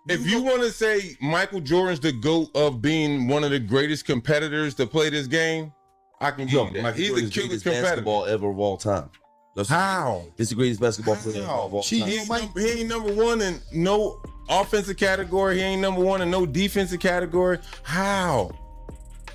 If you want to say Michael Jordan's the GOAT of being one of the greatest competitors to play this game, I can give you that. Michael He's Jordan's the greatest greatest competitor. basketball ever of all time. How? He's the greatest basketball player of all time. He ain't number one in no offensive category. He ain't number one in no defensive category. How?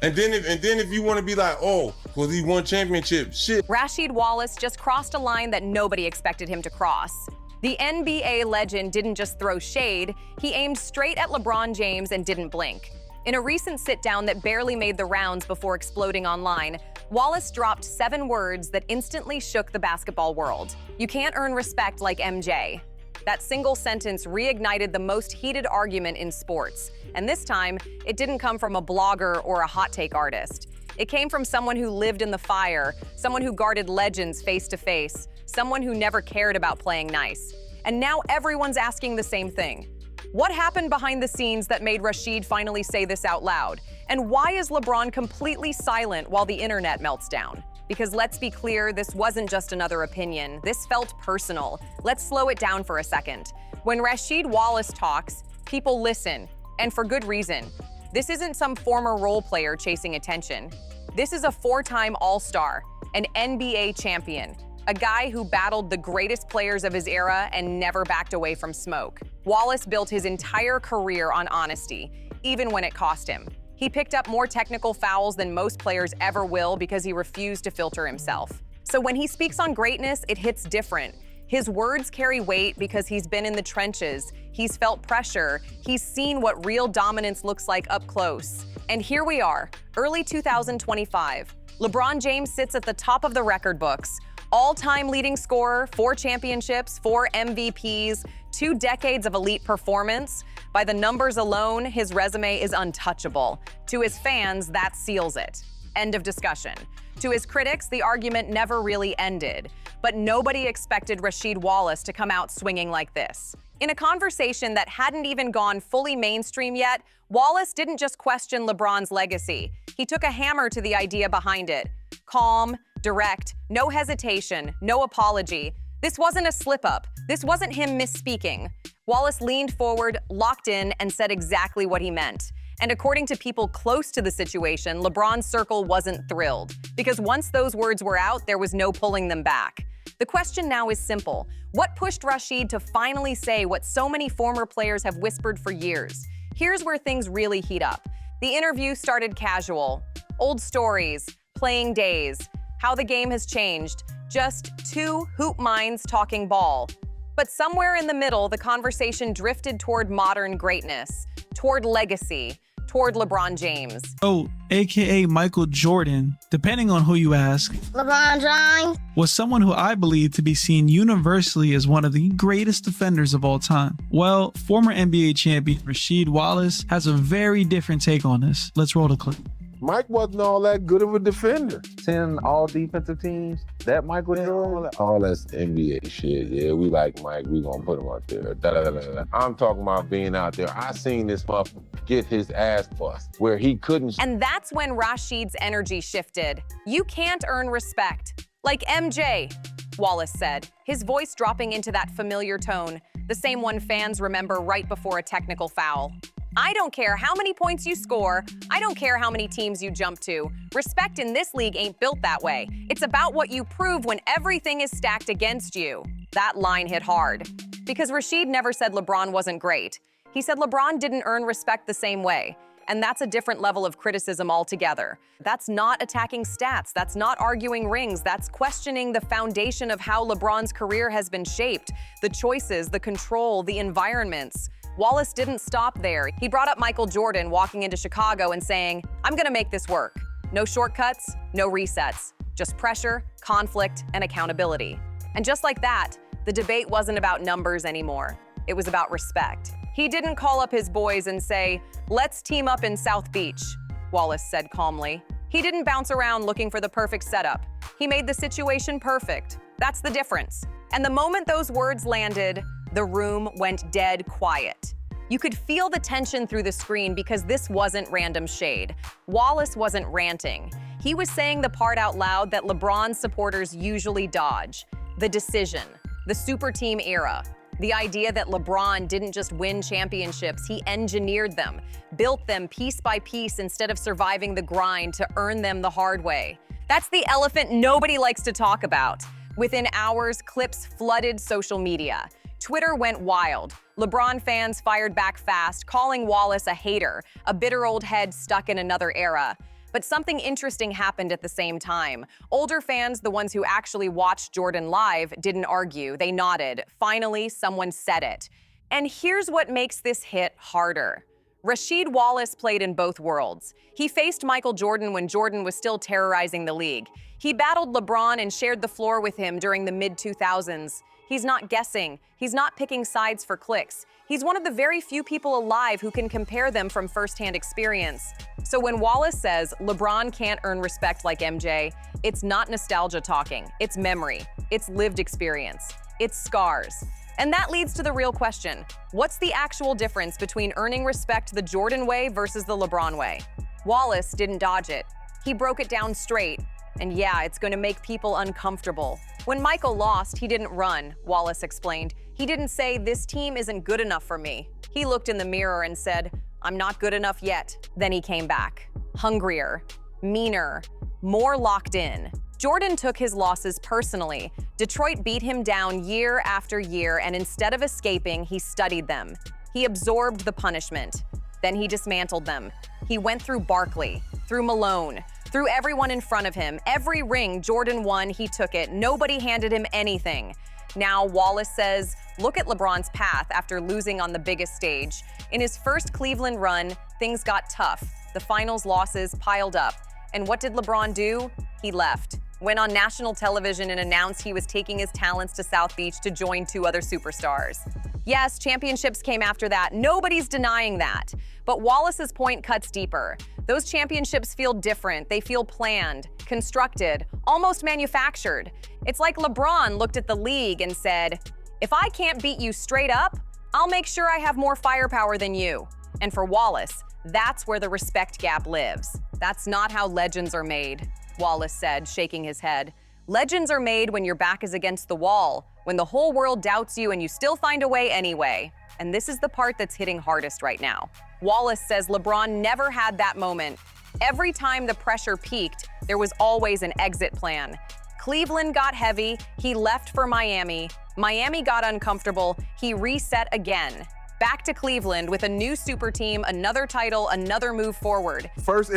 And then if you want to be like, oh, well, he won championship, shit. Rasheed Wallace just crossed a line that nobody expected him to cross. The NBA legend didn't just throw shade, he aimed straight at LeBron James and didn't blink. In a recent sit-down that barely made the rounds before exploding online, Wallace dropped 7 words that instantly shook the basketball world. You can't earn respect like MJ. That single sentence reignited the most heated argument in sports. And this time, it didn't come from a blogger or a hot take artist. It came from someone who lived in the fire, someone who guarded legends face to face, someone who never cared about playing nice. And now everyone's asking the same thing. What happened behind the scenes that made Rasheed finally say this out loud? And why is LeBron completely silent while the internet melts down? Because let's be clear, this wasn't just another opinion. This felt personal. Let's slow it down for a second. When Rasheed Wallace talks, people listen, and for good reason. This isn't some former role player chasing attention. This is a 4-time All-Star, an NBA champion, a guy who battled the greatest players of his era and never backed away from smoke. Wallace built his entire career on honesty, even when it cost him. He picked up more technical fouls than most players ever will because he refused to filter himself. So when he speaks on greatness, it hits different. His words carry weight because he's been in the trenches, he's felt pressure, he's seen what real dominance looks like up close. And here we are, early 2025. LeBron James sits at the top of the record books. All-time leading scorer, 4 championships, 4 MVPs, 2 decades of elite performance. By the numbers alone, his resume is untouchable. To his fans, that seals it. End of discussion. To his critics, the argument never really ended. But nobody expected Rasheed Wallace to come out swinging like this. In a conversation that hadn't even gone fully mainstream yet, Wallace didn't just question LeBron's legacy. He took a hammer to the idea behind it. Calm, direct, no hesitation, no apology. This wasn't a slip-up. This wasn't him misspeaking. Wallace leaned forward, locked in, and said exactly what he meant. And according to people close to the situation, LeBron's circle wasn't thrilled. Because once those words were out, there was no pulling them back. The question now is simple. What pushed Rasheed to finally say what so many former players have whispered for years? Here's where things really heat up. The interview started casual. Old stories, playing days, how the game has changed. Just 2 hoop minds talking ball. But somewhere in the middle, the conversation drifted toward modern greatness, toward legacy, toward LeBron James. Oh, aka Michael Jordan, depending on who you ask, LeBron James was someone who I believe to be seen universally as one of the greatest defenders of all time. Well, former NBA champion Rasheed Wallace has a very different take on this. Let's roll the clip. Mike wasn't all that good of a defender. 10 all defensive teams, that Michael Jordan. All that's NBA shit. Yeah, we like Mike. We gonna put him out there. I'm talking about being out there. I seen this motherfucker get his ass bust where he couldn't. And that's when Rasheed's energy shifted. You can't earn respect. Like MJ, Wallace said, his voice dropping into that familiar tone, the same one fans remember right before a technical foul. I don't care how many points you score. I don't care how many teams you jump to. Respect in this league ain't built that way. It's about what you prove when everything is stacked against you. That line hit hard. Because Rasheed never said LeBron wasn't great. He said LeBron didn't earn respect the same way. And that's a different level of criticism altogether. That's not attacking stats. That's not arguing rings. That's questioning the foundation of how LeBron's career has been shaped, the choices, the control, the environments. Wallace didn't stop there. He brought up Michael Jordan walking into Chicago and saying, I'm gonna make this work. No shortcuts, no resets, just pressure, conflict, and accountability. And just like that, the debate wasn't about numbers anymore. It was about respect. He didn't call up his boys and say, let's team up in South Beach, Wallace said calmly. He didn't bounce around looking for the perfect setup. He made the situation perfect. That's the difference. And the moment those words landed, the room went dead quiet. You could feel the tension through the screen because this wasn't random shade. Wallace wasn't ranting. He was saying the part out loud that LeBron supporters usually dodge. The decision, the super team era. The idea that LeBron didn't just win championships, he engineered them, built them piece by piece instead of surviving the grind to earn them the hard way. That's the elephant nobody likes to talk about. Within hours, clips flooded social media. Twitter went wild. LeBron fans fired back fast, calling Wallace a hater, a bitter old head stuck in another era. But something interesting happened at the same time. Older fans, the ones who actually watched Jordan live, didn't argue. They nodded. Finally, someone said it. And here's what makes this hit harder. Rasheed Wallace played in both worlds. He faced Michael Jordan when Jordan was still terrorizing the league. He battled LeBron and shared the floor with him during the mid-2000s. He's not guessing. He's not picking sides for clicks. He's one of the very few people alive who can compare them from firsthand experience. So when Wallace says LeBron can't earn respect like MJ, it's not nostalgia talking. It's memory. It's lived experience. It's scars. And that leads to the real question. What's the actual difference between earning respect the Jordan way versus the LeBron way? Wallace didn't dodge it. He broke it down straight. And yeah, it's going to make people uncomfortable. When Michael lost, he didn't run, Wallace explained. He didn't say, "This team isn't good enough for me." He looked in the mirror and said, "I'm not good enough yet." Then he came back. Hungrier, meaner, more locked in. Jordan took his losses personally. Detroit beat him down year after year, and instead of escaping, he studied them. He absorbed the punishment. Then he dismantled them. He went through Barkley, through Malone, through everyone in front of him. Every ring Jordan won, he took it. Nobody handed him anything. Now Wallace says, look at LeBron's path after losing on the biggest stage. In his first Cleveland run, things got tough. The finals losses piled up. And what did LeBron do? He left. Went on national television and announced he was taking his talents to South Beach to join 2 other superstars. Yes, championships came after that. Nobody's denying that. But Wallace's point cuts deeper. Those championships feel different. They feel planned, constructed, almost manufactured. It's like LeBron looked at the league and said, if I can't beat you straight up, I'll make sure I have more firepower than you. And for Wallace, that's where the respect gap lives. That's not how legends are made, Wallace said, shaking his head. Legends are made when your back is against the wall, when the whole world doubts you and you still find a way anyway. And this is the part that's hitting hardest right now. Wallace says LeBron never had that moment. Every time the pressure peaked, there was always an exit plan. Cleveland got heavy, he left for Miami. Miami got uncomfortable, he reset again. Back to Cleveland with a new super team, another title, another move forward. We got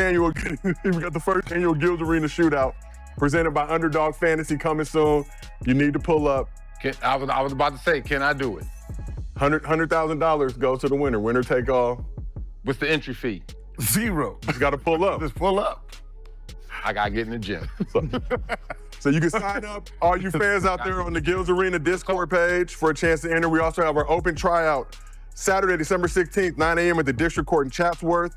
the first annual Guilds Arena Shootout presented by Underdog Fantasy coming soon. You need to pull up. I was about to say, can I do it? $100,000 goes to the winner. Winner take all. What's the entry fee? 0. Just got to pull up. Just pull up. I got to get in the gym. So you can sign up, all you fans out there on the Guilds Arena Discord page for a chance to enter. We also have our open tryout Saturday, December 16th, 9 a.m. at the District Court in Chatsworth.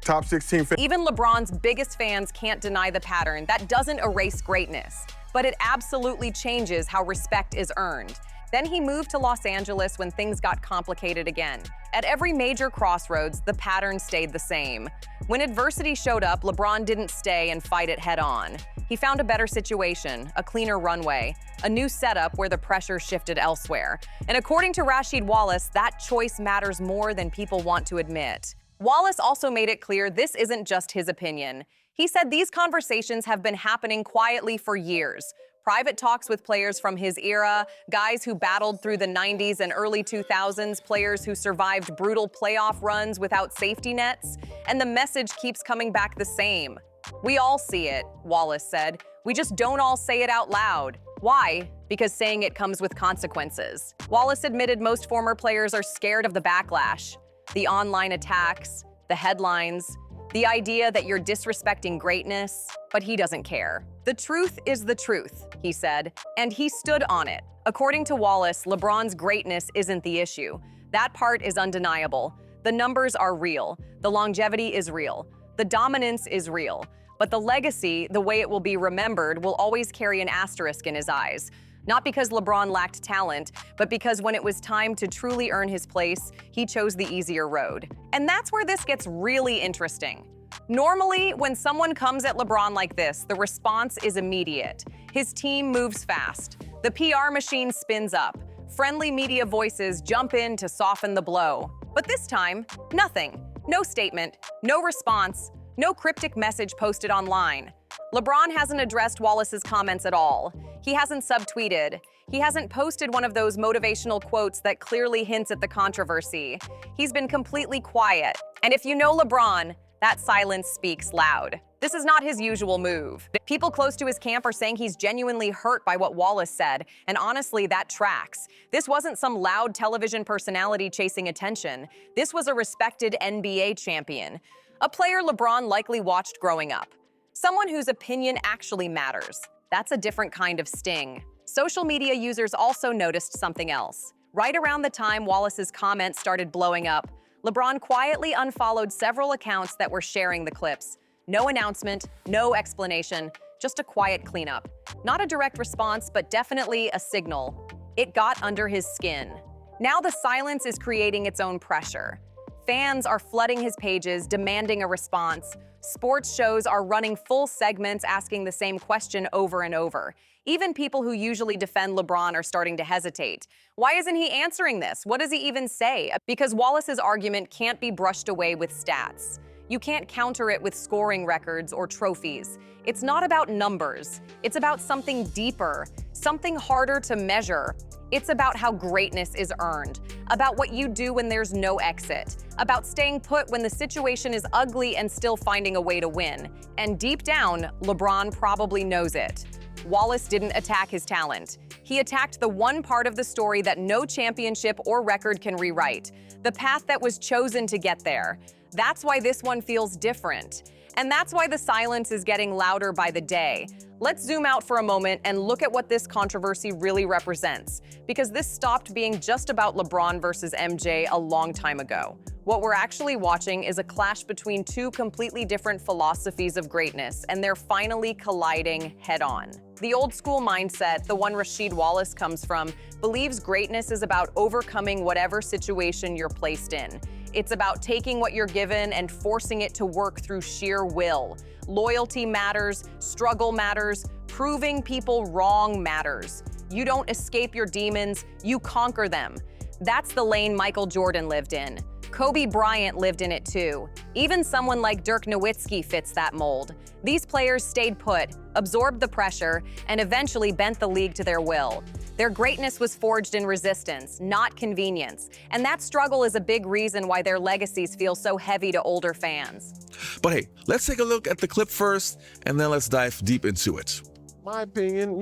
Top 16 fans. Even LeBron's biggest fans can't deny the pattern. That doesn't erase greatness, but it absolutely changes how respect is earned. Then he moved to Los Angeles when things got complicated again. At every major crossroads, the pattern stayed the same. When adversity showed up, LeBron didn't stay and fight it head on. He found a better situation, a cleaner runway, a new setup where the pressure shifted elsewhere. And according to Rasheed Wallace, that choice matters more than people want to admit. Wallace also made it clear this isn't just his opinion. He said these conversations have been happening quietly for years. Private talks with players from his era, guys who battled through the 90s and early 2000s, players who survived brutal playoff runs without safety nets, and the message keeps coming back the same. We all see it, Wallace said. We just don't all say it out loud. Why? Because saying it comes with consequences. Wallace admitted most former players are scared of the backlash, the online attacks, the headlines, the idea that you're disrespecting greatness, but he doesn't care. The truth is the truth, he said, and he stood on it. According to Wallace, LeBron's greatness isn't the issue. That part is undeniable. The numbers are real. The longevity is real. The dominance is real. But the legacy, the way it will be remembered, will always carry an asterisk in his eyes. Not because LeBron lacked talent, but because when it was time to truly earn his place, he chose the easier road. And that's where this gets really interesting. Normally, when someone comes at LeBron like this, the response is immediate. His team moves fast. The PR machine spins up. Friendly media voices jump in to soften the blow. But this time, nothing. No statement, no response, no cryptic message posted online. LeBron hasn't addressed Wallace's comments at all. He hasn't subtweeted. He hasn't posted one of those motivational quotes that clearly hints at the controversy. He's been completely quiet. And if you know LeBron, that silence speaks loud. This is not his usual move. People close to his camp are saying he's genuinely hurt by what Wallace said, and honestly, that tracks. This wasn't some loud television personality chasing attention. This was a respected NBA champion, a player LeBron likely watched growing up. Someone whose opinion actually matters. That's a different kind of sting. Social media users also noticed something else. Right around the time Wallace's comments started blowing up, LeBron quietly unfollowed several accounts that were sharing the clips. No announcement, no explanation, just a quiet cleanup. Not a direct response, but definitely a signal. It got under his skin. Now the silence is creating its own pressure. Fans are flooding his pages, demanding a response. Sports shows are running full segments asking the same question over and over. Even people who usually defend LeBron are starting to hesitate. Why isn't he answering this? What does he even say? Because Wallace's argument can't be brushed away with stats. You can't counter it with scoring records or trophies. It's not about numbers. It's about something deeper, something harder to measure. It's about how greatness is earned, about what you do when there's no exit, about staying put when the situation is ugly and still finding a way to win. And deep down, LeBron probably knows it. Wallace didn't attack his talent. He attacked the one part of the story that no championship or record can rewrite, the path that was chosen to get there. That's why this one feels different. And that's why the silence is getting louder by the day. Let's zoom out for a moment and look at what this controversy really represents, because this stopped being just about LeBron versus MJ a long time ago. What we're actually watching is a clash between two completely different philosophies of greatness, and they're finally colliding head-on. The old-school mindset, the one Rasheed Wallace comes from, believes greatness is about overcoming whatever situation you're placed in. It's about taking what you're given and forcing it to work through sheer will. Loyalty matters, struggle matters, proving people wrong matters. You don't escape your demons, you conquer them. That's the lane Michael Jordan lived in. Kobe Bryant lived in it too. Even someone like Dirk Nowitzki fits that mold. These players stayed put, absorbed the pressure, and eventually bent the league to their will. Their greatness was forged in resistance, not convenience. And that struggle is a big reason why their legacies feel so heavy to older fans. But hey, let's take a look at the clip first, and then let's dive deep into it. My opinion,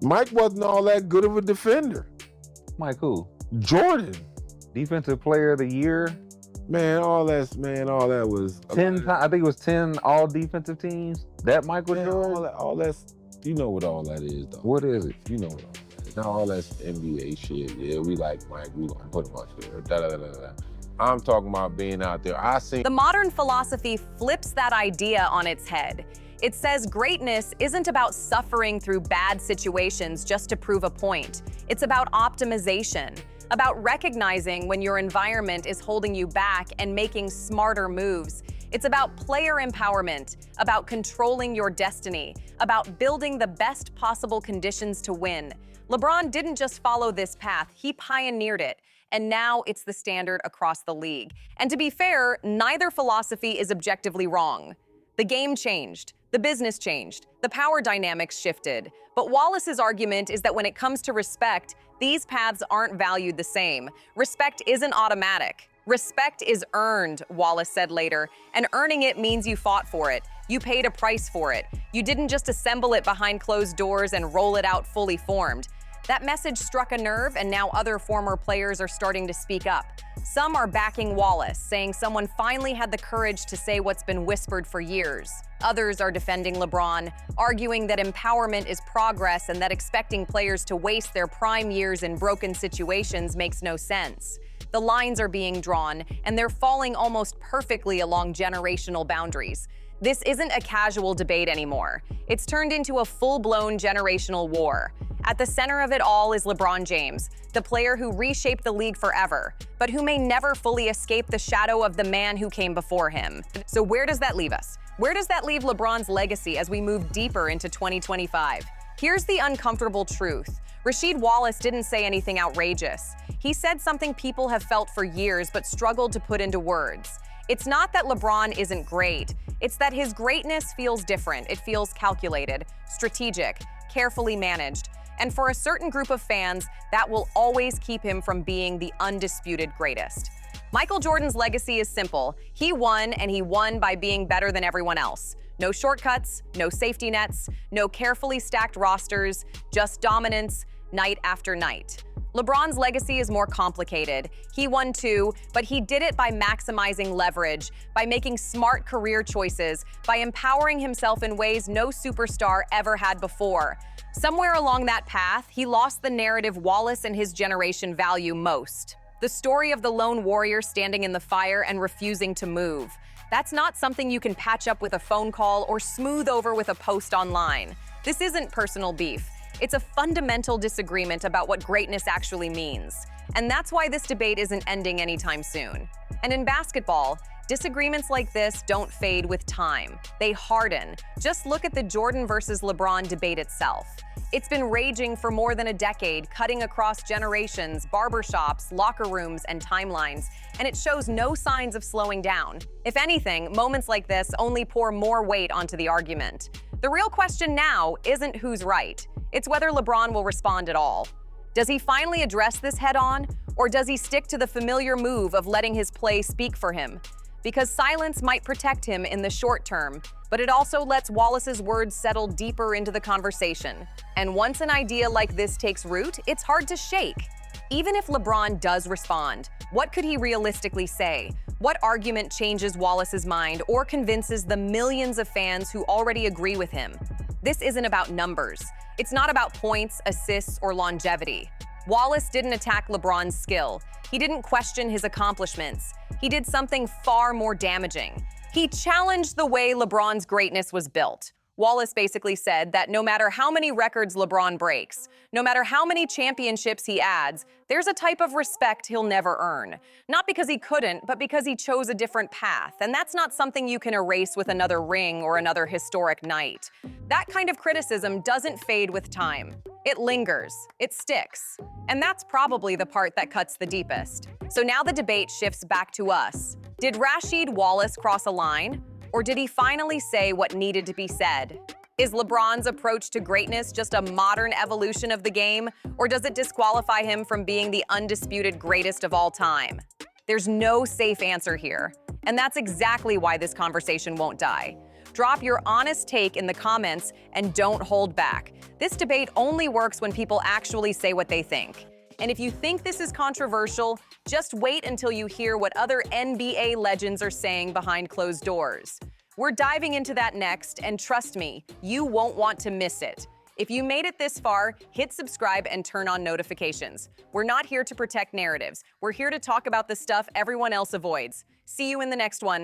Mike wasn't all that good of a defender. Mike who? Jordan. Defensive Player of the Year. All that was 10. I think it was 10 all defensive teams. That Michael Jordan. all that's you know what all that is though. What is it? You know what all that is. Now all that's NBA shit. Yeah, we like Mike. We gonna put him out there. Da, da, da, da, da. I'm talking about being out there. The modern philosophy flips that idea on its head. It says greatness isn't about suffering through bad situations just to prove a point. It's about optimization, about recognizing when your environment is holding you back and making smarter moves. It's about player empowerment, about controlling your destiny, about building the best possible conditions to win. LeBron didn't just follow this path, he pioneered it. And now it's the standard across the league. And to be fair, neither philosophy is objectively wrong. The game changed, the business changed, the power dynamics shifted. But Wallace's argument is that when it comes to respect, these paths aren't valued the same. Respect isn't automatic. Respect is earned, Wallace said later, and earning it means you fought for it. You paid a price for it. You didn't just assemble it behind closed doors and roll it out fully formed. That message struck a nerve, and now other former players are starting to speak up. Some are backing Wallace, saying someone finally had the courage to say what's been whispered for years. Others are defending LeBron, arguing that empowerment is progress and that expecting players to waste their prime years in broken situations makes no sense. The lines are being drawn, and they're falling almost perfectly along generational boundaries. This isn't a casual debate anymore. It's turned into a full-blown generational war. At the center of it all is LeBron James, the player who reshaped the league forever, but who may never fully escape the shadow of the man who came before him. So where does that leave us? Where does that leave LeBron's legacy as we move deeper into 2025? Here's the uncomfortable truth. Rasheed Wallace didn't say anything outrageous. He said something people have felt for years but struggled to put into words. It's not that LeBron isn't great. It's that his greatness feels different. It feels calculated, strategic, carefully managed. And for a certain group of fans, that will always keep him from being the undisputed greatest. Michael Jordan's legacy is simple. He won, and he won by being better than everyone else. No shortcuts, no safety nets, no carefully stacked rosters, just dominance, night after night. LeBron's legacy is more complicated. He won too, but he did it by maximizing leverage, by making smart career choices, by empowering himself in ways no superstar ever had before. Somewhere along that path, he lost the narrative Wallace and his generation value most. The story of the lone warrior standing in the fire and refusing to move. That's not something you can patch up with a phone call or smooth over with a post online. This isn't personal beef. It's a fundamental disagreement about what greatness actually means. And that's why this debate isn't ending anytime soon. And in basketball, disagreements like this don't fade with time. They harden. Just look at the Jordan versus LeBron debate itself. It's been raging for more than a decade, cutting across generations, barbershops, locker rooms, and timelines, and it shows no signs of slowing down. If anything, moments like this only pour more weight onto the argument. The real question now isn't who's right. It's whether LeBron will respond at all. Does he finally address this head-on, or does he stick to the familiar move of letting his play speak for him? Because silence might protect him in the short term, but it also lets Wallace's words settle deeper into the conversation. And once an idea like this takes root, it's hard to shake. Even if LeBron does respond, what could he realistically say? What argument changes Wallace's mind or convinces the millions of fans who already agree with him? This isn't about numbers. It's not about points, assists, or longevity. Wallace didn't attack LeBron's skill. He didn't question his accomplishments. He did something far more damaging. He challenged the way LeBron's greatness was built. Wallace basically said that no matter how many records LeBron breaks, no matter how many championships he adds, there's a type of respect he'll never earn. Not because he couldn't, but because he chose a different path. And that's not something you can erase with another ring or another historic night. That kind of criticism doesn't fade with time. It lingers, it sticks. And that's probably the part that cuts the deepest. So now the debate shifts back to us. Did Rasheed Wallace cross a line? Or did he finally say what needed to be said? Is LeBron's approach to greatness just a modern evolution of the game, or does it disqualify him from being the undisputed greatest of all time? There's no safe answer here, and that's exactly why this conversation won't die. Drop your honest take in the comments and don't hold back. This debate only works when people actually say what they think. And if you think this is controversial, just wait until you hear what other NBA legends are saying behind closed doors. We're diving into that next, and trust me, you won't want to miss it. If you made it this far, hit subscribe and turn on notifications. We're not here to protect narratives. We're here to talk about the stuff everyone else avoids. See you in the next one.